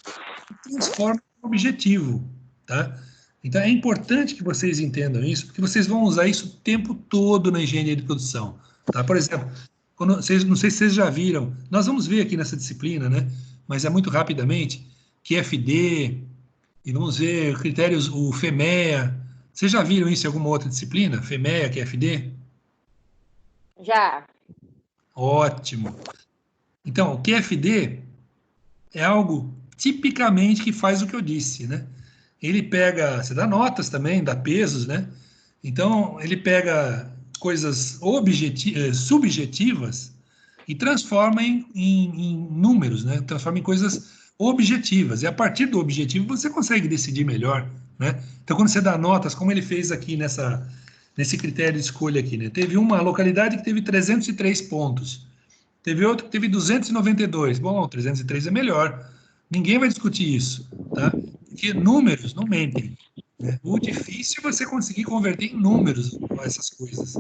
e transforma em objetivo, tá? Então, é importante que vocês entendam isso, porque vocês vão usar isso o tempo todo na engenharia de produção, tá? Por exemplo, não sei se vocês já viram, nós vamos ver aqui nessa disciplina, né? Mas é muito rapidamente, QFD, e vamos ver critérios, o FEMEA. Vocês já viram isso em alguma outra disciplina? FEMEA, QFD? Já. Ótimo. Então, o QFD é algo tipicamente que faz o que eu disse, né? Ele pega, você dá notas também, dá pesos, né? Então, ele pega coisas subjetivas e transforma em números, né? Transforma em coisas objetivas. E a partir do objetivo você consegue decidir melhor, né? Então, quando você dá notas, como ele fez aqui nesse critério de escolha aqui, né? Teve uma localidade que teve 303 pontos. Teve outro que teve 292. Bom, 303 é melhor. Ninguém vai discutir isso, tá? Porque números não mentem, né? O difícil é você conseguir converter em números essas coisas.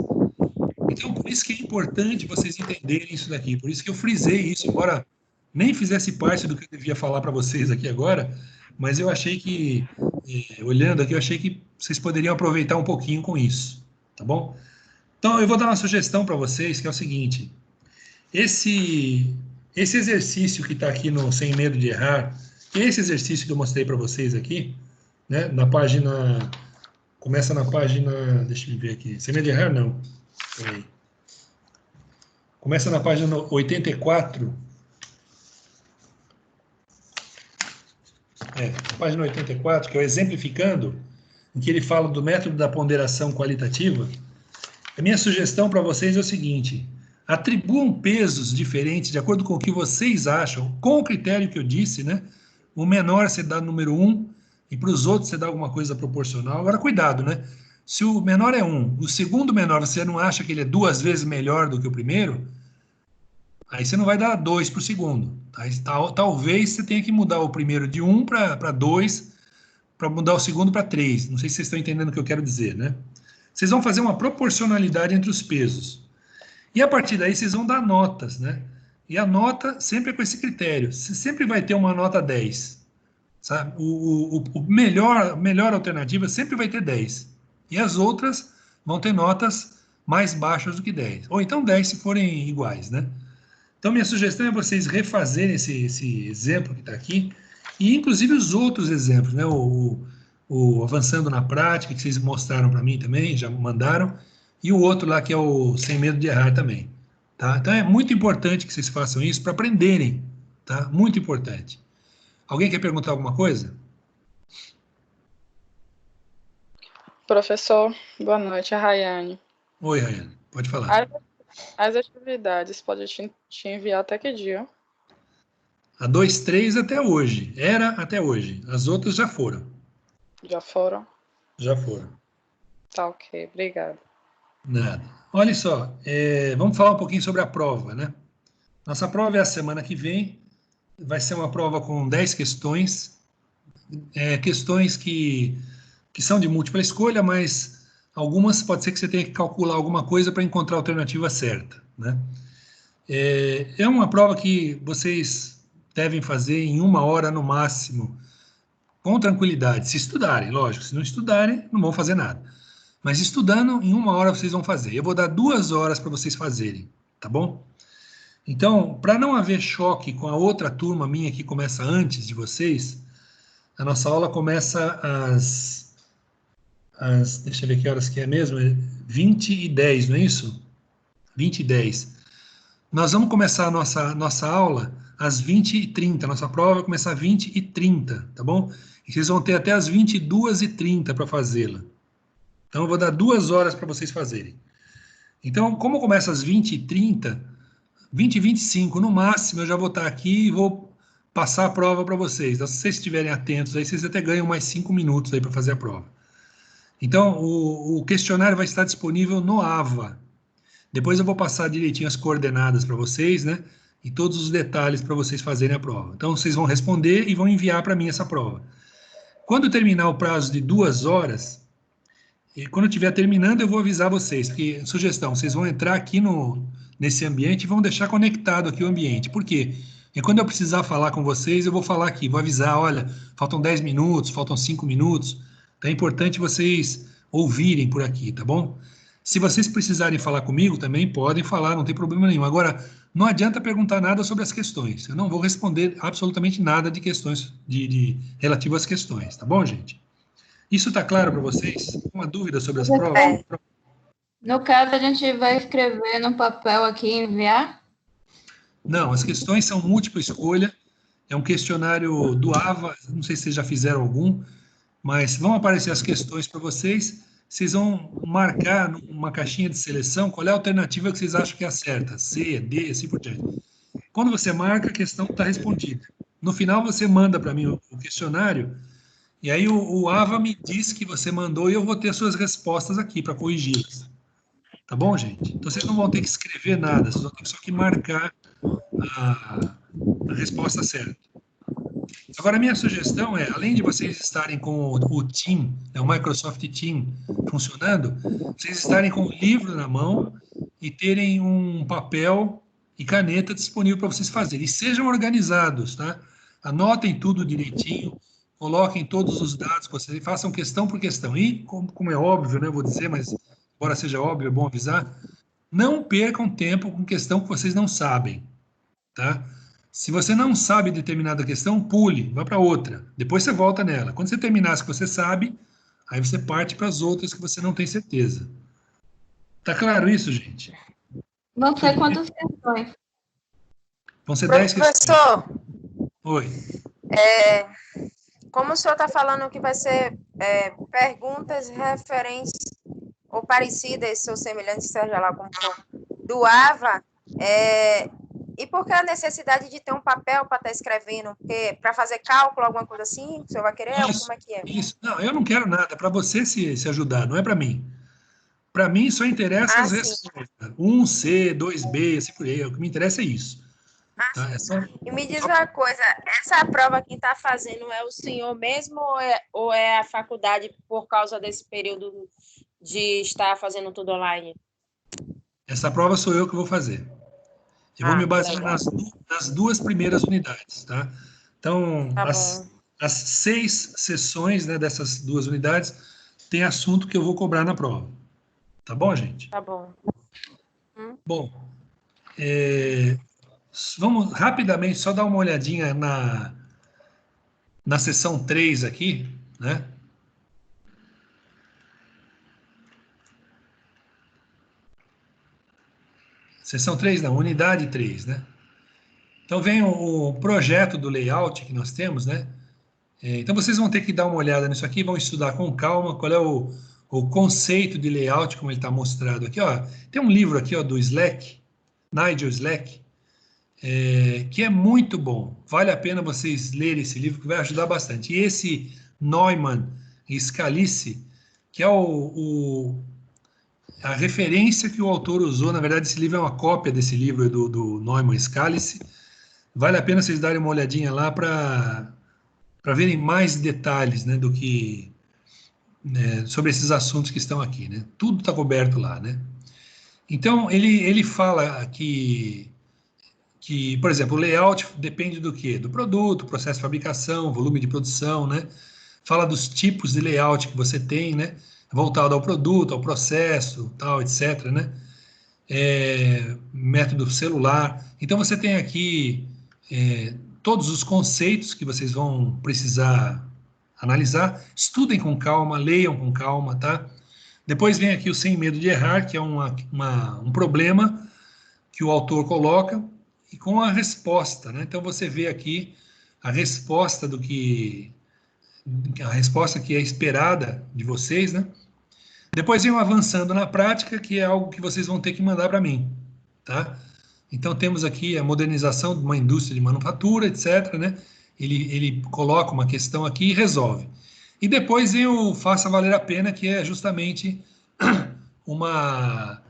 Então, por isso que é importante vocês entenderem isso daqui. Por isso que eu frisei isso, embora nem fizesse parte do que eu devia falar para vocês aqui agora, mas eu achei que, olhando aqui, eu achei que vocês poderiam aproveitar um pouquinho com isso, tá bom? Então, eu vou dar uma sugestão para vocês, que é o seguinte. Esse exercício que está aqui no Sem Medo de Errar, esse exercício que eu mostrei para vocês aqui, né, na página, começa na página, deixa eu ver aqui, Sem Medo de Errar não, peraí. Começa na página 84, página 84, que é o exemplificando, em que ele fala do método da ponderação qualitativa. A minha sugestão para vocês é o seguinte: atribuam pesos diferentes de acordo com o que vocês acham, com o critério que eu disse, né? O menor você dá número 1 e para os outros você dá alguma coisa proporcional. Agora, cuidado, né? Se o menor é 1, o segundo menor você não acha que ele é 2 vezes melhor do que o primeiro, aí você não vai dar 2 para o segundo. Tá? Talvez você tenha que mudar o primeiro de 1 para 2, para mudar o segundo para 3. Não sei se vocês estão entendendo o que eu quero dizer, né? Vocês vão fazer uma proporcionalidade entre os pesos. E a partir daí vocês vão dar notas, né? E a nota sempre é com esse critério. Você sempre vai ter uma nota 10. Sabe? O melhor alternativa sempre vai ter 10. E as outras vão ter notas mais baixas do que 10. Ou então 10 se forem iguais, né? Então minha sugestão é vocês refazerem esse exemplo que está aqui, e inclusive os outros exemplos, né? o Avançando na Prática, que vocês mostraram para mim também, já mandaram, e o outro lá que é o Sem Medo de Errar também. Tá? Então é muito importante que vocês façam isso para aprenderem, tá? Muito importante. Alguém quer perguntar alguma coisa? Professor, boa noite, a Rayane. Oi, Rayane, pode falar. As atividades, pode te enviar até que dia? A 2.3 até hoje, era até hoje. As outras já foram. Já foram? Já foram. Tá ok, obrigada. Nada. Olha só, vamos falar um pouquinho sobre a prova, né? Nossa prova é a semana que vem, vai ser uma prova com 10 questões, questões que são de múltipla escolha, mas algumas pode ser que você tenha que calcular alguma coisa para encontrar a alternativa certa, né? É uma prova que vocês devem fazer em 1 hora no máximo, com tranquilidade, se estudarem, lógico, se não estudarem, não vão fazer nada. Mas estudando, em 1 hora vocês vão fazer. Eu vou dar 2 horas para vocês fazerem, tá bom? Então, para não haver choque com a outra turma minha que começa antes de vocês, a nossa aula começa deixa eu ver que horas que é mesmo, 20h10, não é isso? 20h10. Nós vamos começar a nossa aula às 20h30, nossa prova vai começar às 20h30, tá bom? E vocês vão ter até às 22h30 para fazê-la. Então, eu vou dar 2 horas para vocês fazerem. Então, como começa às 20h30, 20h25 no máximo, eu já vou estar aqui e vou passar a prova para vocês. Então, se vocês estiverem atentos, aí vocês até ganham mais 5 minutos aí para fazer a prova. Então, o questionário vai estar disponível no AVA. Depois eu vou passar direitinho as coordenadas para vocês, né? E todos os detalhes para vocês fazerem a prova. Então, vocês vão responder e vão enviar para mim essa prova. Quando terminar o prazo de 2 horas, e quando eu estiver terminando, eu vou avisar vocês, porque, sugestão, vocês vão entrar aqui nesse ambiente e vão deixar conectado aqui o ambiente. Por quê? Porque quando eu precisar falar com vocês, eu vou falar aqui, vou avisar, olha, faltam 10 minutos, faltam 5 minutos. Então é importante vocês ouvirem por aqui, tá bom? Se vocês precisarem falar comigo, também podem falar, não tem problema nenhum. Agora, não adianta perguntar nada sobre as questões. Eu não vou responder absolutamente nada de questões, relativo às questões, tá bom, gente? Isso está claro para vocês? Uma dúvida sobre as provas? No caso, a gente vai escrever no papel aqui e enviar? Não, as questões são múltipla escolha. É um questionário do AVA, não sei se vocês já fizeram algum, mas vão aparecer as questões para vocês. Vocês vão marcar numa caixinha de seleção qual é a alternativa que vocês acham que é a certa. C, D, assim por diante. Quando você marca, a questão está respondida. No final, você manda para mim o questionário, e aí o AVA me diz que você mandou e eu vou ter as suas respostas aqui para corrigi-las. Tá bom, gente? Então, vocês não vão ter que escrever nada, vocês vão ter só que marcar a resposta certa. Agora, a minha sugestão é, além de vocês estarem com o Team, o Microsoft Team funcionando, vocês estarem com o livro na mão e terem um papel e caneta disponível para vocês fazerem. E sejam organizados, tá? Anotem tudo direitinho, coloquem todos os dados que vocês façam questão por questão. E, como é óbvio, né, eu vou dizer, mas embora seja óbvio, é bom avisar, não percam tempo com questão que vocês não sabem, tá? Se você não sabe determinada questão, pule, vá para outra. Depois você volta nela. Quando você terminar as que você sabe, aí você parte para as outras que você não tem certeza. Tá claro isso, gente? Vão ser quantas questões? Vão ser 10 questões. Professor, Oi. como o senhor está falando que vai ser perguntas referentes ou parecidas ou semelhantes, seja lá como for, do AVA, e por que a necessidade de ter um papel para estar escrevendo? Para fazer cálculo, alguma coisa assim? O senhor vai querer? Isso, como é que é? Isso. Não, eu não quero nada. Para você se ajudar, não é para mim. Para mim só interessa as respostas. 1C, 2B, assim por aí. O que me interessa é isso. Tá? E me diz uma coisa, essa prova que está fazendo é o senhor mesmo ou é a faculdade por causa desse período de estar fazendo tudo online? Essa prova sou eu que vou fazer. Eu vou me basear nas 2 primeiras unidades, tá? Então, Tá as 6 sessões, né, dessas 2 unidades tem assunto que eu vou cobrar na prova. Tá bom, gente? Tá bom. Bom, vamos rapidamente só dar uma olhadinha na sessão 3 aqui, né? Seção 3 não, unidade 3, né? Então vem o projeto do layout que nós temos, né? Então vocês vão ter que dar uma olhada nisso aqui, vão estudar com calma qual é o conceito de layout, como ele está mostrado aqui, ó. Tem um livro aqui, ó, do Slack, Nigel Slack, que é muito bom. Vale a pena vocês lerem esse livro, que vai ajudar bastante. E esse Neumann e Scalice, que é a referência que o autor usou, na verdade, esse livro é uma cópia desse livro do Neumann e Scalice. Vale a pena vocês darem uma olhadinha lá para verem mais detalhes, né, do que sobre esses assuntos que estão aqui, né? Tudo está coberto lá, né? Então, ele fala que, por exemplo, o layout depende do quê? Do produto, processo de fabricação, volume de produção, né? Fala dos tipos de layout que você tem, né? Voltado ao produto, ao processo, tal, etc., né? Método celular. Então, você tem aqui todos os conceitos que vocês vão precisar analisar. Estudem com calma, leiam com calma, tá? Depois vem aqui o Sem Medo de Errar, que é um problema que o autor coloca, e com a resposta, né? Então, você vê aqui a resposta que é esperada de vocês, né? Depois vem o Avançando na Prática, que é algo que vocês vão ter que mandar para mim, tá? Então, temos aqui a modernização de uma indústria de manufatura, etc., né? Ele coloca uma questão aqui e resolve. E depois vem o Faça Valer a Pena, que é justamente uma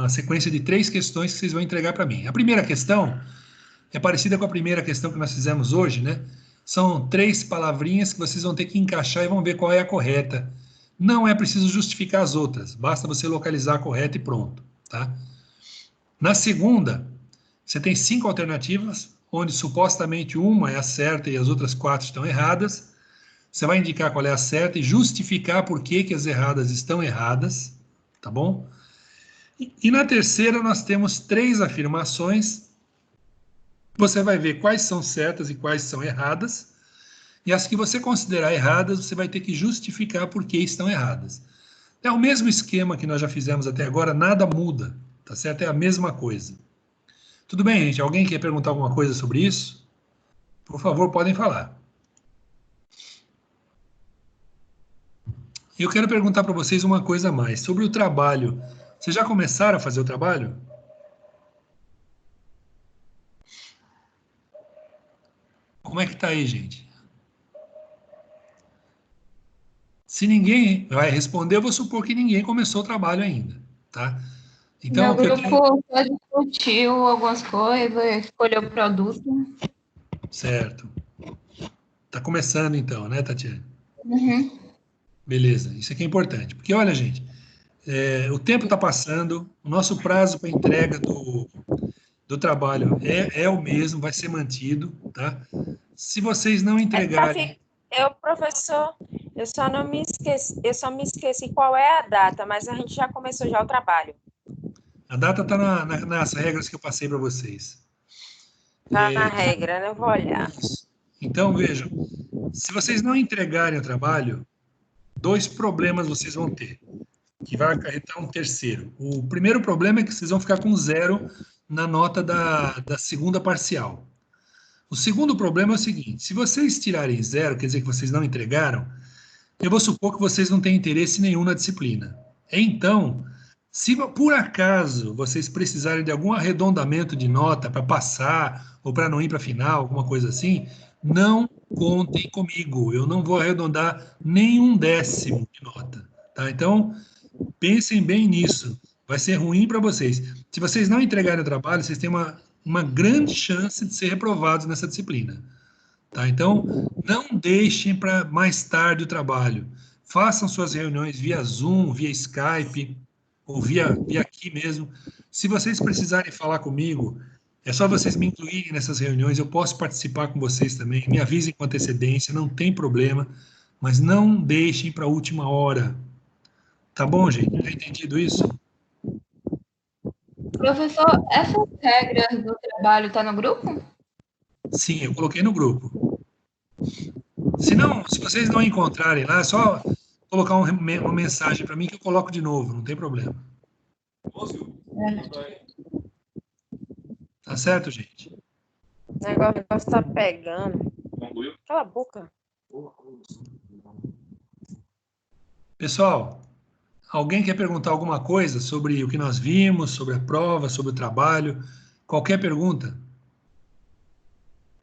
sequência de 3 questões que vocês vão entregar para mim. A primeira questão é parecida com a primeira questão que nós fizemos hoje, né? São 3 palavrinhas que vocês vão ter que encaixar e vão ver qual é a correta. Não é preciso justificar as outras, basta você localizar a correta e pronto, tá? Na segunda, você tem 5 alternativas, onde supostamente uma é a certa e as outras 4 estão erradas. Você vai indicar qual é a certa e justificar por que as erradas estão erradas, tá bom? E na terceira, nós temos 3 afirmações. Você vai ver quais são certas e quais são erradas. E as que você considerar erradas, você vai ter que justificar por que estão erradas. É o mesmo esquema que nós já fizemos até agora, nada muda, tá certo? É a mesma coisa. Tudo bem, gente? Alguém quer perguntar alguma coisa sobre isso? Por favor, podem falar. Eu quero perguntar para vocês uma coisa a mais. Sobre o trabalho. Vocês já começaram a fazer o trabalho? Como é que está aí, gente? Se ninguém vai responder, eu vou supor que ninguém começou o trabalho ainda, tá? Então, Meu grupo só discutiu algumas coisas, escolheu o produto. Certo. Tá começando então, né, Tatiana? Uhum. Beleza, isso aqui é importante. Porque, olha, gente, o tempo está passando, o nosso prazo para entrega do trabalho é o mesmo, vai ser mantido, tá? Se vocês não entregarem... Professor, eu só me esqueci qual é a data, mas a gente já começou já o trabalho. A data está nas regras que eu passei para vocês. Está na regra, né? Eu vou olhar. Isso. Então, vejam, se vocês não entregarem o trabalho, 2 problemas vocês vão ter, que vai acarretar um terceiro. O primeiro problema é que vocês vão ficar com 0 na nota da segunda parcial. O segundo problema é o seguinte: se vocês tirarem 0, quer dizer que vocês não entregaram, eu vou supor que vocês não têm interesse nenhum na disciplina. Então, se por acaso vocês precisarem de algum arredondamento de nota para passar ou para não ir para a final, alguma coisa assim, não contem comigo. Eu não vou arredondar nem 1/10 de nota, tá? Então, pensem bem nisso. Vai ser ruim para vocês. Se vocês não entregarem o trabalho, vocês têm uma grande chance de ser reprovados nessa disciplina, tá? Então, não deixem para mais tarde o trabalho. Façam suas reuniões via Zoom, via Skype, ou via aqui mesmo. Se vocês precisarem falar comigo, é só vocês me incluírem nessas reuniões, eu posso participar com vocês também, me avisem com antecedência, não tem problema, mas não deixem para a última hora. Tá bom, gente? Já entendido isso? Professor, essas regras do trabalho estão no grupo? Sim, eu coloquei no grupo. Se vocês não encontrarem lá, é só colocar uma mensagem para mim que eu coloco de novo, não tem problema. Tá certo, gente? O negócio tá pegando. Cala a boca. Pessoal, alguém quer perguntar alguma coisa sobre o que nós vimos, sobre a prova, sobre o trabalho? Qualquer pergunta?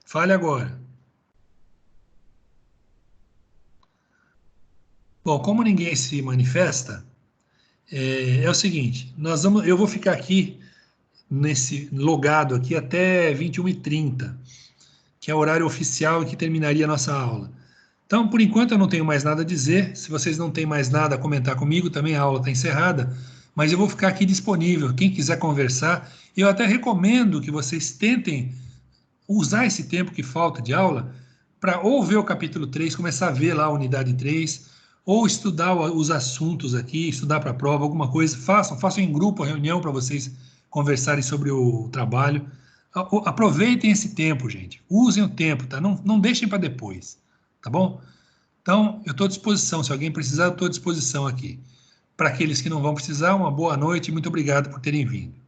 Fale agora. Bom, como ninguém se manifesta, é o seguinte, eu vou ficar aqui, logado aqui até 21h30, que é o horário oficial que terminaria a nossa aula. Então, por enquanto, eu não tenho mais nada a dizer. Se vocês não têm mais nada a comentar comigo, também a aula está encerrada, mas eu vou ficar aqui disponível. Quem quiser conversar, eu até recomendo que vocês tentem usar esse tempo que falta de aula para ou ver o capítulo 3, começar a ver lá a unidade 3, ou estudar os assuntos aqui, estudar para a prova, alguma coisa. Façam em grupo a reunião para vocês conversarem sobre o trabalho. Aproveitem esse tempo, gente. Usem o tempo, tá? Não deixem para depois, tá bom? Então, eu estou à disposição. Se alguém precisar, eu estou à disposição aqui. Para aqueles que não vão precisar, uma boa noite e muito obrigado por terem vindo.